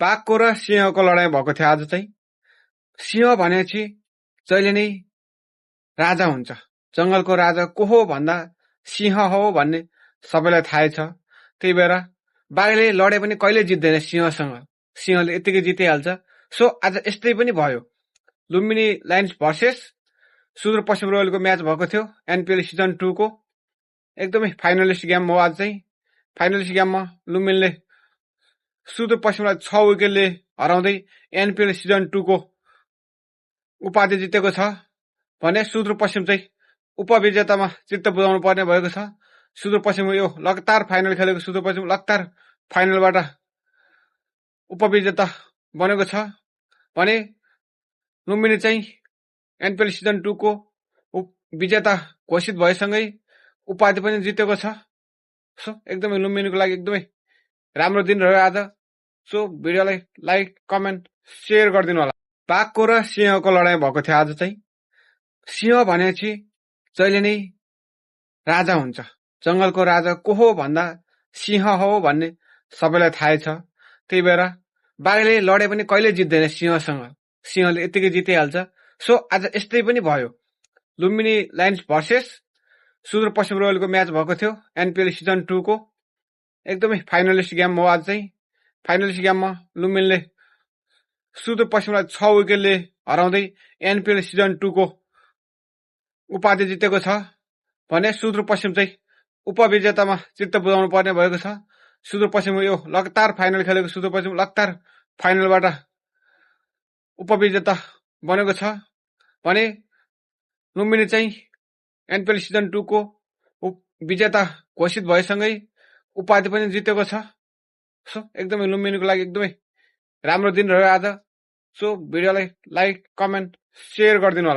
बाघको र सिंहको लडाईँ भएको थियो आज चाहिँ। सिंह भनेपछि जहिले नै राजा हुन्छ। जंगलको राजा को हो भन्दा सिंह हो भन्ने सबैलाई थाहै छ। त्यही भएर बाघले लडे पनि कहिले जित्दैन सिंहसँग। सिंहले यतिकै जितिहाल्छ। सो आज यस्तै पनि भयो। लुम्बिनी लायन्स भर्सेस सुदूरपश्चिम रोयलको म्याच भएको थियो एनपीएल सिजन 2 को। एकदमै फाइनलिस्ट गेम हो आज चाहिँ। फाइनलिस्ट गेममा लुम्बिनीले सुदूरपश्चिमलाई 6 विकेटले हराउँदै एनपीएल सिजन 2 को उपाधि जितेको छ भने सुदूरपश्चिम चाहिँ उपविजेतामा चित्त बुझाउनु पर्ने भएको छ। सुदूरपश्चिम यो लगातार फाइनल खेलेको सुदूरपश्चिम लगातार फाइनलबाट उपविजेता बनेको छ भने लुम्बिनी चाहिँ एनपीएल सिजन 2 को विजेता घोषित भएसँगै उपाधि पनि जितेको छ। सो एकदमै लुम्बिनीको लागि एकदमै राम्रो दिन रह्यो आज। सो भिडियोलाई लाइक कमेन्ट शेयर गरिदिनु होला। बाघको र सिंहको लडाईँ भएको थियो आज चाहिँ। सिंह भनेपछि जहिले नै राजा हुन्छ। जंगलको राजा को हो भन्दा सिंह हो भन्ने सबैलाई थाहै छ। त्यही भएर बाघले लडे पनि कहिले जित्दैन सिंहसँग। सिंहले यतिकै जितिहाल्छ। सो आज यस्तै पनि भयो। लुम्बिनी लायन्स भर्सेस सुदूरपश्चिम रोयलको म्याच भएको थियो एनपीएल सिजन 2 को। एकदमै फाइनलिस्ट गेम हो आज चाहिँ। फाइनलिस्ट गेममा लुम्बिनीले सुदूरपश्चिमलाई 6 विकेटले हराउँदै एनपीएल सिजन 2 को उपाधि जितेको छ भने सुदूरपश्चिम चाहिँ उपविजेतामा चित्त बुझाउनु पर्ने भएको छ। सुदूरपश्चिम यो लगातार फाइनल खेलेको सुदूरपश्चिम लगातार फाइनलबाट उपविजेता बनेको छ भने लुम्बिनी चाहिँ एनपीएल सिजन 2 को विजेता घोषित भएसँगै उपाधि पनि जितेको छ। सो एकदमै लुम्बिनीको लागि एकदमै राम्रो दिन रह्यो आज। सो भिडियोलाई लाइक कमेन्ट शेयर गरिदिनु होला।